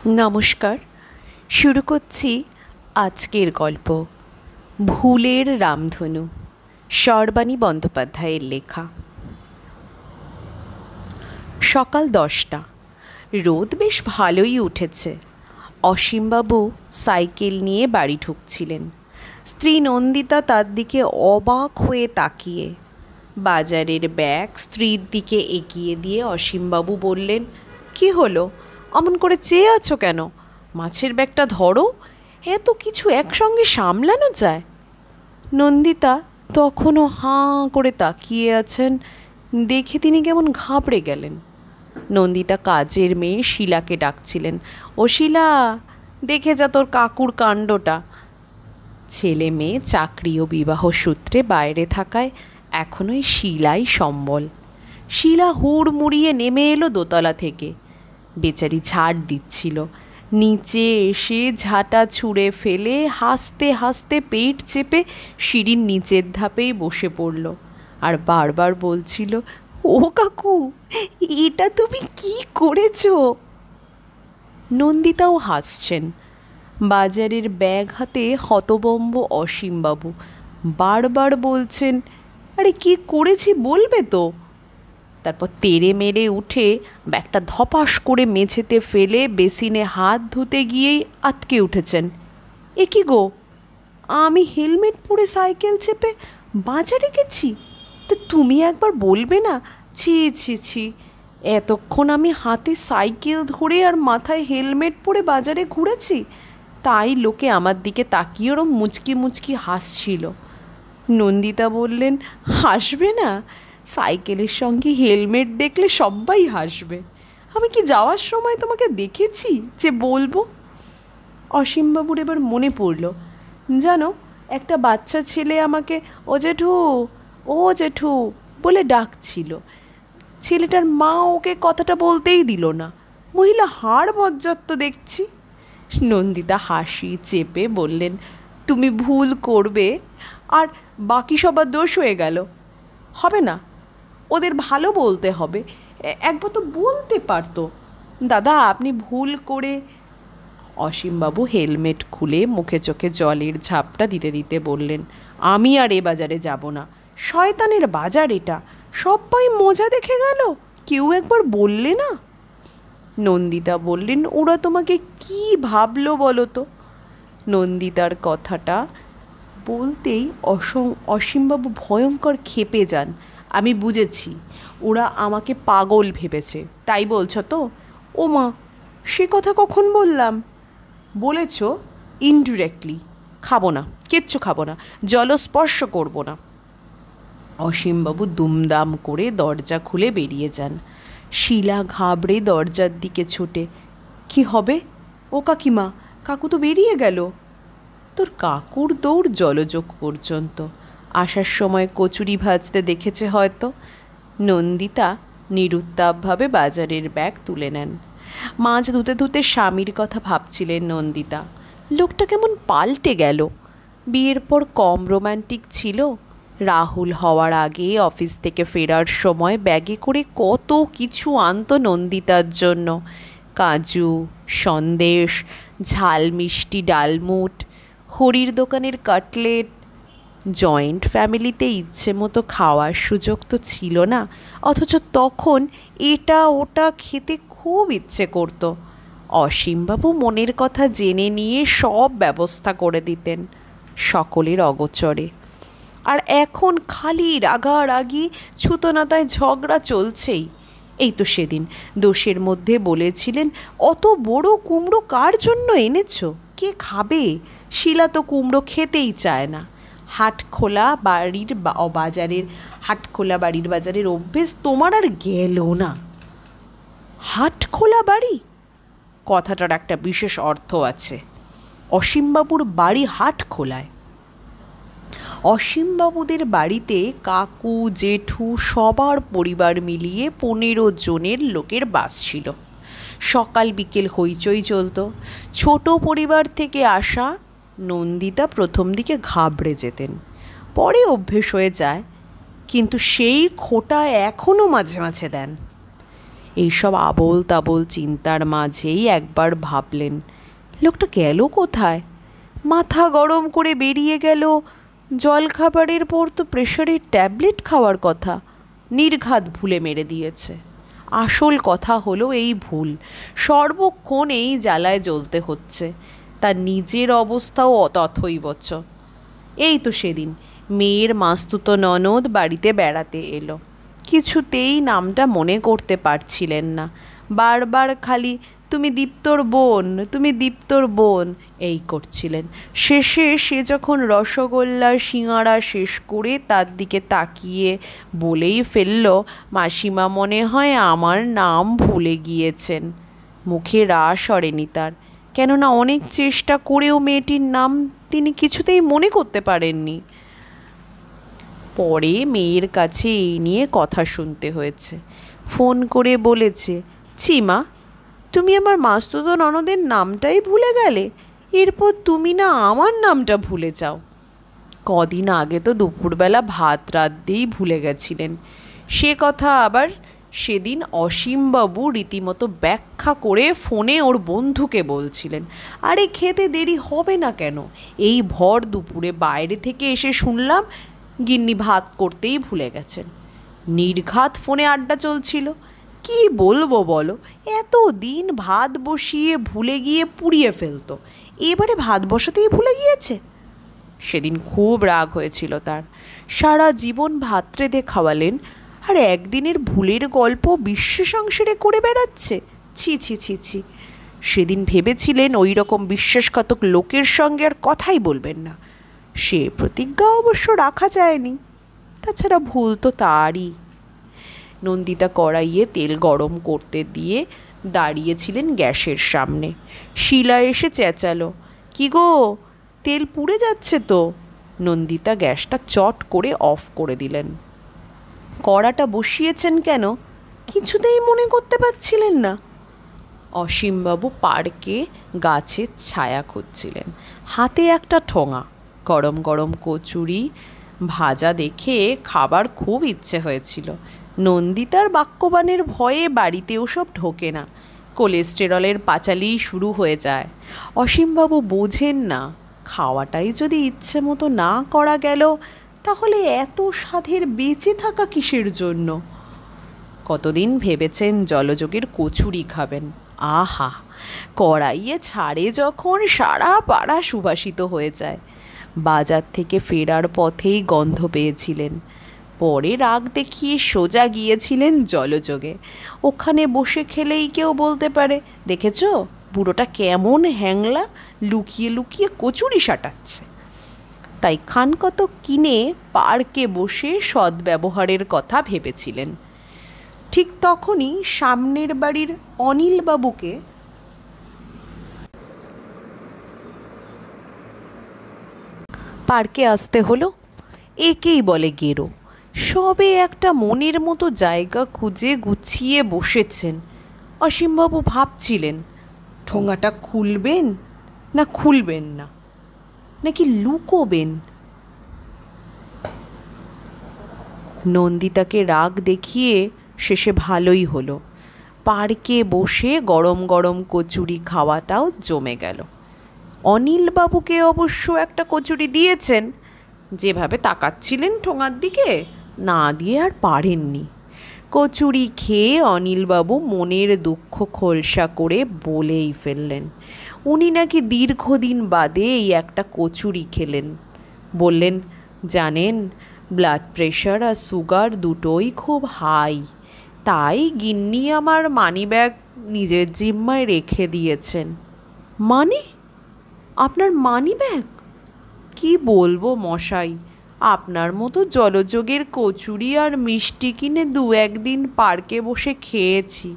নমস্কার। শুরু করছি আজকের গল্প, ভুলের রামধনু, শর্বাণী বন্দ্যোপাধ্যায়ের লেখা। সকাল 10টা। রোদ বেশ ভালোই উঠেছে। অসীমবাবু সাইকেল নিয়ে বাড়ি ঢুকছিলেন। স্ত্রী নন্দিতা তার দিকে অবাক হয়ে তাকিয়ে। বাজারের ব্যাগ স্ত্রীর দিকে এগিয়ে দিয়ে অসীমবাবু বললেন, কি হলো, অমন করে চেয়ে আছো কেন? মাছের ব্যাগটা ধরো, এত কিছু একসঙ্গে সামলানো যায়? নন্দিতা তখনও হাঁ করে তাকিয়ে আছেন। দেখে তিনি কেমন ঘাবড়ে গেলেন। নন্দিতা কাজের মেয়ে শিলাকে ডাকছিলেন, ও শিলা, দেখে যা তোর কাকুর কাণ্ডটা। ছেলে মেয়ে চাকরি ও বিবাহ সূত্রে বাইরে থাকায় এখনই শিলাই সম্বল। শিলা হুড়মুড়িয়ে নেমে এলো দোতলা থেকে। বেচারি ঝাড় দিচ্ছিল। নিচে এসে ঝাঁটা ছুঁড়ে ফেলে হাসতে হাসতে পেট চেপে সিঁড়ির নিচের ধাপেই বসে পড়ল আর বারবার বলছিল, ও কাকু, এটা তুমি কি করেছো? নন্দিতাও হাসছেন। বাজারের ব্যাগ হাতে হতবম্ব অসীমবাবু বারবার বলছেন, আরে কি করেছি বলবে তো? তারপর তেড়ে মেরে উঠে ব্যাগটা ধপাস করে মেঝেতে ফেলে বেসিনে হাত ধুতে গিয়েই আটকে উঠেছেন। এ কি গো, আমি হেলমেট পরে সাইকেল চেপে বাজারে গেছি, তো তুমি একবার বলবে না? ছি ছি ছি, এতক্ষণ আমি হাতে সাইকেল ধরে আর মাথায় হেলমেট পরে বাজারে ঘুরেছি, তাই লোকে আমার দিকে তাকিয়ে ওরম মুচকি মুচকি হাসছিল। নন্দিতা বললেন, হাসবে না? সাইকেলের সঙ্গে হেলমেট দেখলে সবাই হাসবে। আমি কি যাওয়ার সময় তোমাকে দেখেছি যে বলবো? অসীমবাবুর এবার মনে পড়ল, জানো, একটা বাচ্চা ছেলে আমাকে ও জেঠু, ও জেঠু বলে ডাকছিল। ছেলেটার মা ওকে কথাটা বলতেই দিল না। মহিলা হাড় বজ্জাত দেখছি। নন্দিতা হাসি চেপে বললেন, তুমি ভুল করবে আর বাকি সবার দোষ হয়ে গেল। হবে না, ওদের ভালো বলতে হবে। একবার তো বলতে পারতো, দাদা আপনি ভুল করে। অসীমবাবু হেলমেট খুলে মুখে চোখে জলের ঝাপটা দিতে দিতে বললেন, আমি আর এ বাজারে যাব না। শয়তানের বাজার এটা, সবাই মজা দেখে গেল, কেউ একবার বললে না? নন্দিতা বললেন, ওরা তোমাকে কি ভাবলো বলো তো? নন্দিতার কথাটা বলতেই অসীমবাবু ভয়ঙ্কর ক্ষেপে যান। আমি বুঝেছি, ওরা আমাকে পাগল ভেবেছে, তাই বলছো তো? ও মা, সে কথা কখন বললাম? বলেছ ইনডিরেক্টলি। খাবো না, কিচ্ছু খাবো না, জলস্পর্শ করবো না। অসীমবাবু দুমদাম করে দরজা খুলে বেরিয়ে যান। শিলা ঘাবড়ে দরজার দিকে ছোটে, কি হবে? ও কাকিমা, কাকু তো বেরিয়ে গেল। তোর কাকুর দৌড় জলযোগ পর্যন্ত। আসার সময় কচুরি ভাজতে দেখেছে হয়তো। নন্দিতা নিরুত্তাপভাবে বাজারের ব্যাগ তুলে নেন। মাছ ধুতে ধুতে স্বামীর কথা ভাবছিলেন নন্দিতা। লোকটা কেমন পাল্টে গেল। বিয়ের পর কম রোম্যান্টিক ছিল। রাহুল হওয়ার আগে অফিস থেকে ফেরার সময় ব্যাগে করে কত কিছু আনতো নন্দিতার জন্য। কাজু, সন্দেশ, ঝাল মিষ্টি ডালমুট, হরির দোকানের কাটলেট। জয়েন্ট ফ্যামিলিতে ইচ্ছে মতো খাওয়ার সুযোগ তো ছিল না, অথচ তখন এটা ওটা খেতে খুব ইচ্ছে করতো। অসীমবাবু মনের কথা জেনে নিয়ে সব ব্যবস্থা করে দিতেন সকলের অগোচরে। আর এখন খালি রাগারাগি ছুতোনাতায় ঝগড়া চলছেই। এই তো সেদিন দোষের মধ্যে বলেছিলেন, অত বড় কুমড়ো কার জন্য এনেছো, কে খাবে? শিলা তো কুমড়ো খেতেই চায় না। হাটখোলা বাড়ির বাজারের অভ্যেস তোমার আর গেল না। হাটখোলা বাড়ি কথাটার একটা বিশেষ অর্থ আছে। অসীমবাবুর বাড়ি হাটখোলায়। অসীমবাবুদের বাড়িতে কাকু জেঠু সবার পরিবার মিলিয়ে 15 জনের লোকের বাস ছিল। সকাল বিকেল হইচই চলত। ছোট পরিবার থেকে আসা নন্দিতা প্রথম দিকে ঘাবড়ে যেতেন, পরে অভ্যেস হয়ে যায়, কিন্তু সেই খোটা এখনও মাঝে মাঝে দেন। এইসব আবোল তাবোল চিন্তার মাঝেই একবার ভাবলেন, লোকটা গেল কোথায়? মাথা গরম করে বেরিয়ে গেল। জলখাবারের পর তো প্রেশারের ট্যাবলেট খাওয়ার কথা, নির্ঘাত ভুলে মেরে দিয়েছে। আসল কথা হলো এই ভুল, সর্বক্ষণ এই জ্বালায় জ্বলতে হচ্ছে। তার নিজের অবস্থাও তথৈবচ। এই তো সেদিন মেয়ের মাস্তুতো ননদ বাড়িতে বেড়াতে এলো। কিছুতেই নামটা মনে করতে পারছিলেন না। বারবার খালি তুমি দীপ্তর বোন, তুমি দীপ্তর বোন এই করছিলেন। শেষে সে যখন রসগোল্লা সিঙাড়া শেষ করে তার দিকে তাকিয়ে বলেই ফেলল, মাসিমা মনে হয় আমার নাম ভুলে গিয়েছেন। মুখে রাশ সরেনি তার, কেননা অনেক চেষ্টা করেও মেয়েটির নাম তিনি কিছুতেই মনে করতে পারেননি। পরে মেয়ের কাছে এই নিয়ে কথা শুনতে হয়েছে। ফোন করে বলেছে, চিমা তুমি আমার মাস্তুতো ননদের নামটাই ভুলে গেলে, এরপর তুমি না আমার নামটা ভুলে যাও। কদিন আগে তো দুপুরবেলা ভাত রাঁধতেই ভুলে গেছিলেন। সে কথা আবার সেদিন অসীমবাবু রীতিমতো ব্যাখ্যা করে ফোনে ওর বন্ধুকে বলছিলেন। আরে খেতে দেরি হবে না কেন, এই ভর দুপুরে বাইরে থেকে এসে শুনলাম গিন্নি ভাত করতেই ভুলে গেছেন। নির্ঘাত ফোনে আড্ডা চলছিল। কি বলবো বলো, এত দিন ভাত বসিয়ে ভুলে গিয়ে পুড়িয়ে ফেলতো, এবারে ভাত বসাতেই ভুলে গিয়েছে। সেদিন খুব রাগ হয়েছিল তার। সারা জীবন ভাত রেঁধে খাওয়ালেন, আর একদিনের ভুলের গল্প বিশ্ব সংসারে করে বেড়াচ্ছে। ছি ছি ছি ছি। সেদিন ভেবেছিলেন ওই রকম বিশ্বাসঘাতক লোকের সঙ্গে আর কথাই বলবেন না। সে প্রতিজ্ঞা অবশ্য রাখা যায়নি, তাছাড়া ভুল তো তারই। নন্দিতা কড়াইয়ে তেল গরম করতে দিয়ে দাঁড়িয়েছিলেন গ্যাসের সামনে। শিলা এসে চেঁচালো, কি গো তেল পুড়ে যাচ্ছে তো। নন্দিতা গ্যাসটা চট করে অফ করে দিলেন। কড়াটা বসিয়েছেন কেন কিছুতেই মনে করতে পারছিলেন না। অসীমবাবু পার্কে গাছের ছায়া খুঁজছিলেন, হাতে একটা ঠোঙা। গরম গরম কচুরি ভাজা দেখে খাবার খুব ইচ্ছে হয়েছিল। নন্দিতার বাক্যবাণের ভয়ে বাড়িতে ওসব ঢোকে না, কোলেস্টেরলের পাঁচালি শুরু হয়ে যায়। অসীমবাবু বোঝেন না, খাওয়াটাই যদি ইচ্ছে মতো না করা গেল, তাহলে এত স্বাদের বেঁচে থাকা কিসের জন্য? কতদিন ভেবেছেন জলযোগের কচুরি খাবেন, আহা কড়াইয়ে ছাড়ে যখন সারা পাড়া সুবাসিত হয়ে যায়। বাজার থেকে ফেরার পথেই গন্ধ পেয়েছিলেন। পরে রাগ দেখিয়ে সোজা গিয়েছিলেন জলযোগে। ওখানে বসে খেলেই কেউ বলতে পারে, দেখেছো বুড়োটা কেমন হ্যাংলা, লুকিয়ে লুকিয়ে কচুরি সাটাচ্ছে। তাই খানকত কিনে পার্কে বসে সদ্ব্যবহারের কথা ভেবেছিলেন। ঠিক তখনই সামনের বাড়ির অনিলবাবুকে পার্কে আসতে হলো। একেই বলে গেরো। সবে একটা মনের মতো জায়গা খুঁজে গুছিয়ে বসেছেন। অসীমবাবু ভাবছিলেন, ঠোঙাটা খুলবেন না খুলবেন না, নাকি লুকোবেন। নন্দিতাকে রাগ দেখিয়ে শেষে ভালোই হলো। পার্কে বসে গরম গরম কচুরি খাওয়াটাও জমে গেল। অনিলবাবুকে অবশ্য একটা কচুরি দিয়েছেন। যেভাবে তাকাচ্ছিলেন ঠোঙার দিকে, না দিয়ে আর পারেননি। কচুরি খেয়ে অনিলবাবু মনের দুঃখ খোলসা করে বলেই ফেললেন, উনি নাকি দীর্ঘদিন বাদে এই একটা কচুরি খেলেন। বললেন, জানেন ব্লাড প্রেশার আর সুগার দুটোই খুব হাই, তাই গিন্নি আমার মানিব্যাগ নিজের জিম্মায় রেখে দিয়েছেন। মানে আপনার মানিব্যাগ? কি বলবো মশাই, আপনার মতো জলযোগের কচুরি আর মিষ্টি কিনে দু একদিন পার্কে বসে খেয়েছি,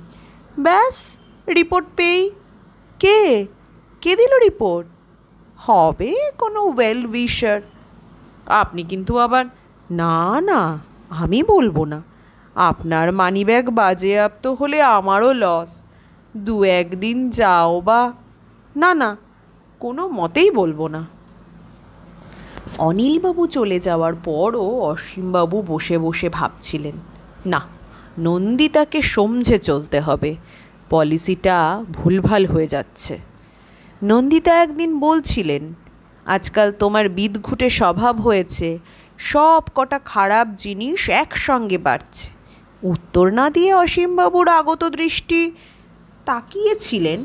ব্যাস রিপোর্ট পেয়েই। কে কে দিল রিপোর্ট? হবে কোনো ওয়েল উইশার। আপনি কিন্তু আবার, না না আমি বলবো না, আপনার মানিব্যাগ বাজেয়াপ্ত হলে আমারও লস। দু একদিন যাও বা, না না কোনো মতেই বলবো না। অনিলবাবু চলে যাওয়ার পরও অসীমবাবু বসে বসে ভাবছিলেন, না নন্দিতাকে সমঝে চলতে হবে, পলিসিটা ভুলভাল হয়ে যাচ্ছে। নন্দিতা একদিন বলছিলেন, আজকাল তোমার বিদঘুটে স্বভাব হয়েছে, সব কটা খারাপ জিনিস একসঙ্গে বাড়ছে। উত্তর না দিয়ে অসীমবাবুর আগত দৃষ্টি তাকিয়েছিলেন।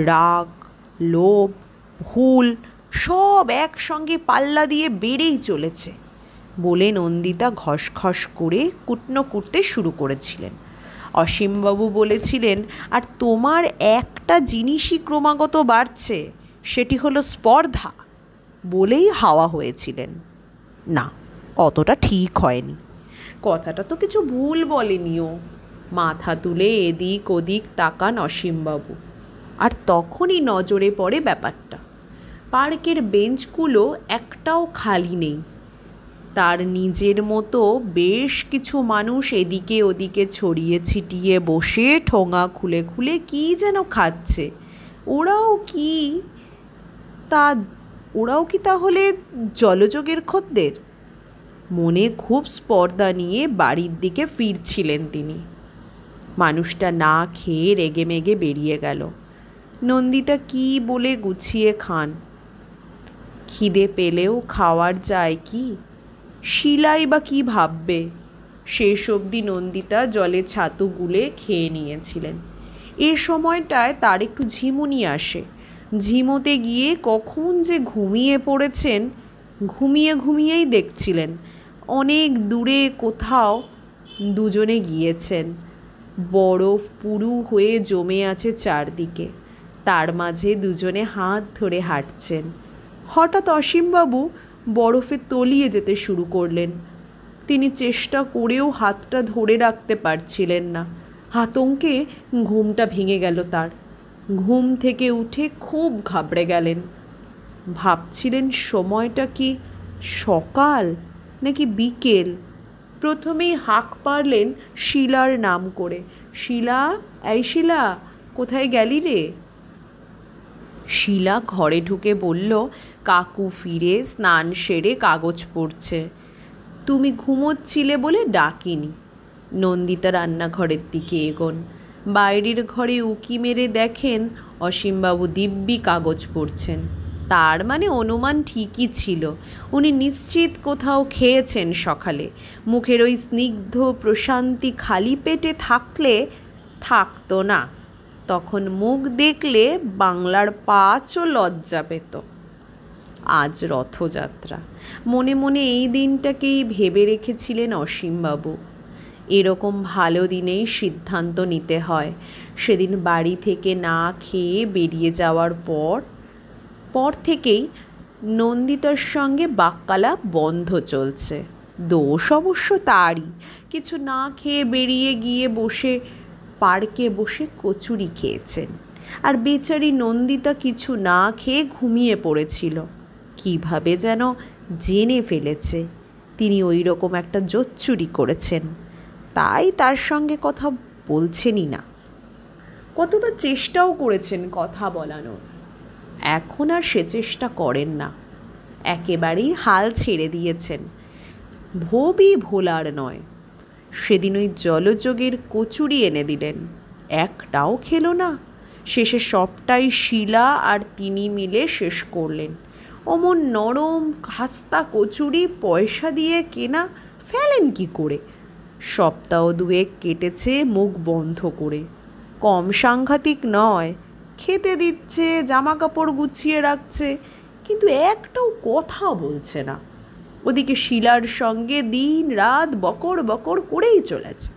রাগ, লোভ, ভুল সব একসঙ্গে পাল্লা দিয়ে বেড়েই চলেছে বলে নন্দিতা ঘসঘস করে কুটনো কুটতে শুরু করেছিলেন। অসীমবাবু বলেছিলেন, আর তোমার একটা জিনিসই ক্রমাগত বাড়ছে, সেটি হলো স্পর্ধা, বলেই হাওয়া হয়েছিলেন। না, অতটা ঠিক হয়নি। কথাটা তো কিছু ভুল বলেনিও। মাথা তুলে এদিক ওদিক তাকান অসীমবাবু, আর তখনই নজরে পড়ে ব্যাপারটা। পার্কের বেঞ্চগুলো একটাও খালি নেই। তার নিজের মতো বেশ কিছু মানুষ এদিকে ওদিকে ছড়িয়ে ছিটিয়ে বসে ঠোঙা খুলে খুলে কী যেন খাচ্ছে। ওরাও কি তাহলে জলযোগের খদ্দের? মনে খুব স্পর্ধা নিয়ে বাড়ির দিকে ফিরছিলেন তিনি। মানুষটা না খেয়ে রেগেমেগে বেরিয়ে গেল। নন্দিতা কি বলে গুছিয়ে খান? খিদে পেলেও খাওয়ার যায় কি? শিলাই বা কী ভাববে? শেষ অবধি নন্দিতা জলে ছাতু গুলে খেয়ে নিয়েছিলেন। এ সময়টায় তার একটু ঝিমুনি আসে। ঝিমোতে গিয়ে কখন যে ঘুমিয়ে পড়েছেন, ঘুমিয়ে ঘুমিয়েই দেখছিলেন অনেক দূরে কোথাও দুজনে গিয়েছেন। বরফ পুরু হয়ে জমে আছে চারদিকে, তার মাঝে দুজনে হাত ধরে হাঁটছেন। হঠাৎ অসীমবাবু বরফে তলিয়ে যেতে শুরু করলেন। তিনি চেষ্টা করেও হাতটা ধরে রাখতে পারছিলেন না। আতঙ্কে ঘুমটা ভেঙে গেল তার। ঘুম থেকে উঠে খুব ঘাবড়ে গেলেন। ভাবছিলেন সময়টা কি সকাল নাকি বিকেল। প্রথমেই হাঁক পারলেন শিলার নাম করে, শিলা, এই শিলা, কোথায় গেলি রে? শিলা ঘরে ঢুকে বলল, কাকু ফিরে স্নান সেরে কাগজ পড়ছে, তুমি ঘুমোচ্ছিলে বলে ডাকিনি। নন্দিতা রান্নাঘরের দিকে এগোন। বাইরের ঘরে উকি মেরে দেখেন অসীমবাবু দিব্যি কাগজ পড়ছেন। তার মানে অনুমান ঠিকই ছিল, উনি নিশ্চিত কোথাও খেয়েছেন সকালে। মুখের ওই স্নিগ্ধ প্রশান্তি খালি পেটে থাকলে থাকতো না। তখন মুখ দেখলে বাংলার পাঁচও লজ্জা পেত। আজ রথযাত্রা। মনে মনে এই দিনটাকেই ভেবে রেখেছিলেন অসীমবাবু। এরকম ভালো দিনেই সিদ্ধান্ত নিতে হয়। সেদিন বাড়ি থেকে না খেয়ে বেরিয়ে যাওয়ার পর থেকেই নন্দিতার সঙ্গে বাক্যালাপ বন্ধ চলছে। দোষ অবশ্য তারই। কিছু না খেয়ে বেরিয়ে গিয়ে পার্কে বসে কচুরি খেয়েছেন, আর বেচারি নন্দিতা কিছু না খেয়ে ঘুমিয়ে পড়েছিল। কিভাবে যেন জেনে ফেলেছে তিনি ওই রকম একটা জোচ্চুরি করেছেন, তাই তার সঙ্গে কথা বলছেনই না। কতবার চেষ্টাও করেছেন কথা বলানোর, এখন আর সে চেষ্টা করেন না। একেবারেই হাল ছেড়ে দিয়েছেন। ভোবই ভোলার নয়। সেদিন ওই জলযোগের কচুরি এনে দিলেন, একটাও খেলো না। শেষে সবটাই শিলা আর তিনি মিলে শেষ করলেন। অমন নরম খাস্তা কচুরি পয়সা দিয়ে কেনা, ফেলেন কি করে? সপ্তাহ দুয়েক কেটেছে মুখ বন্ধ করে। কম সাংঘাতিক নয়। খেতে দিচ্ছে, জামা কাপড় গুছিয়ে রাখছে, কিন্তু একটাও কথা বলছে না। ওদিকে শিলার সঙ্গে দিন রাত বকর বকর করেই চলেছে।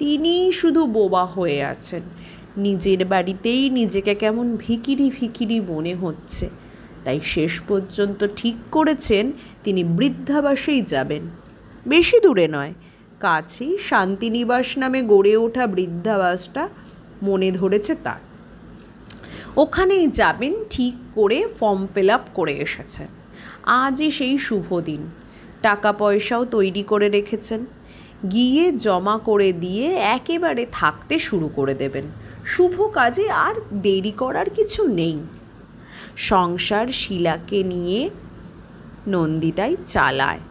তিনি শুধু বোবা হয়ে আছেন। নিজের বাড়িতেই নিজেকে কেমন ভিখিরি ভিখিরি মনে হচ্ছে। তাই শেষ পর্যন্ত ঠিক করেছেন তিনি বৃদ্ধাবাসেই যাবেন। বেশি দূরে নয়, কাছেই শান্তিনিবাস নামে গড়ে ওঠা বৃদ্ধাবাসটা মনে ধরেছে তার। ওখানেই যাবেন ঠিক করে ফর্ম ফিল আপ করে এসেছেন। আজই সেই শুভ দিন। টাকা পয়সাও তৈরি করে রেখেছেন। গিয়ে জমা করে দিয়ে একেবারে থাকতে শুরু করে দেবেন। শুভ কাজে আর দেরি করার কিছু নেই। সংসার শিলাকে নিয়ে নন্দিতাই চালায়।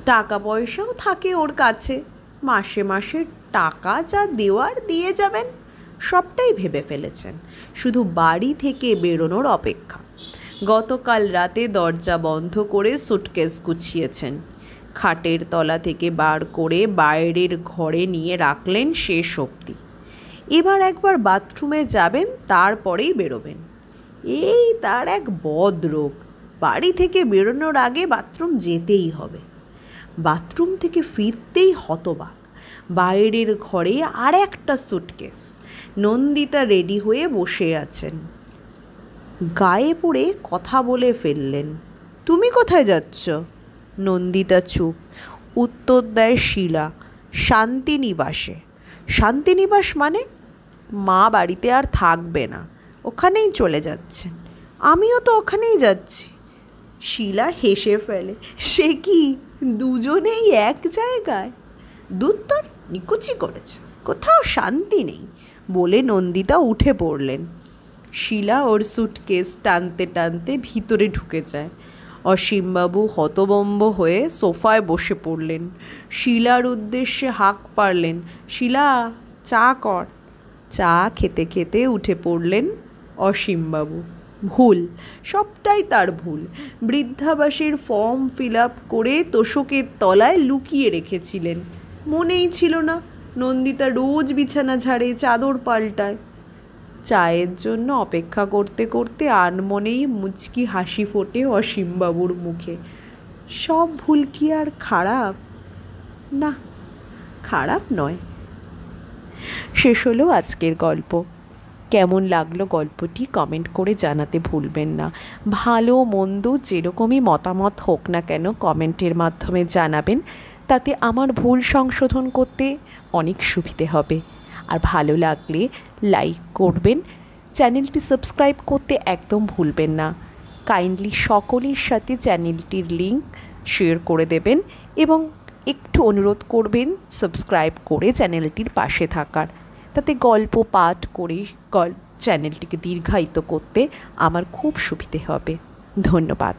টাকা পয়সাও থাকে ওর কাছে, মাসে মাসে টাকা যা দেওয়ার দিয়ে যাবেন, সবটাই ভেবে ফেলেছেন, শুধু বাড়ি থেকে বেরোনোর অপেক্ষা। গতকাল রাতে দরজা বন্ধ করে সুটকেস গুছিয়েছেন, খাটের তলা থেকে বার করে বাইরের ঘরে নিয়ে রাখলেন শেষ অবধি। এবার একবার বাথরুমে যাবেন, তারপরেই বেরোবেন। এই তার এক বদরোগ, বাড়ি থেকে বেরোনোর আগে বাথরুম যেতেই হবে। বাথরুম থেকে ফিরতেই হতবাক, বাইরের ঘরে আর একটা সুটকেস। নন্দিতা রেডি হয়ে বসে আছেন। গায়ে পড়ে কথা বলে ফেললেন, তুমি কোথায় যাচ্ছ? নন্দিতা চুপ। উত্তর দেয় শীলা, শান্তিনিবাসে। শান্তিনিবাস মানে? মা বাড়িতে আর থাকবে না, ওখানেই চলে যাচ্ছেন। আমিও তো ওখানেই যাচ্ছি। শীলা হেসে ফেলে, সে কি দুজনেই এক জায়গায়? দুত্তর নিকুচি করেছে, কোথাও শান্তি নেই বলে নন্দিতা উঠে পড়লেন। শীলা ওর সুটকেস টানতে টানতে ভিতরে ঢুকে যায়। অসীমবাবু হতবম্ব হয়ে সোফায় বসে পড়লেন। শীলার উদ্দেশ্যে হাঁক পারলেন, শীলা চা কর। চা খেতে খেতে উঠে পড়লেন অসীমবাবু। ভুল, সবটাই তার ভুল। বৃদ্ধাবাসের ফর্ম ফিল আপ করে তোষকের তলায় লুকিয়ে রেখেছিলেন, মনেই ছিল না। নন্দিতা রোজ বিছানা ঝাড়ে, চাদর পাল্টায়। চায়ের জন্য অপেক্ষা করতে করতে আনমনেই মুচকি হাসি ফোটে অসীমবাবুর মুখে। সব ভুল কি আর খারাপ? না, খারাপ নয়। শেষ হলো আজকের গল্প। কেমন লাগলো গল্পটি কমেন্ট করে জানাতে ভুলবেন না। ভালো মন্দ যেরকমই মতামত হোক না কেন কমেন্টের মাধ্যমে জানাবেন, তাতে আমার ভুল সংশোধন করতে অনেক সুবিধে হবে। আর ভালো লাগলে লাইক করবেন, চ্যানেলটি সাবস্ক্রাইব করতে একদম ভুলবেন না। কাইন্ডলি সকলের সাথে চ্যানেলটির লিঙ্ক শেয়ার করে দেবেন এবং একটু অনুরোধ করবেন সাবস্ক্রাইব করে চ্যানেলটির পাশে থাকার। তাতে গল্প পাঠ করে চ্যানেলটিকে দীর্ঘায়িত করতে আমার খুব সুবিধে হবে। ধন্যবাদ।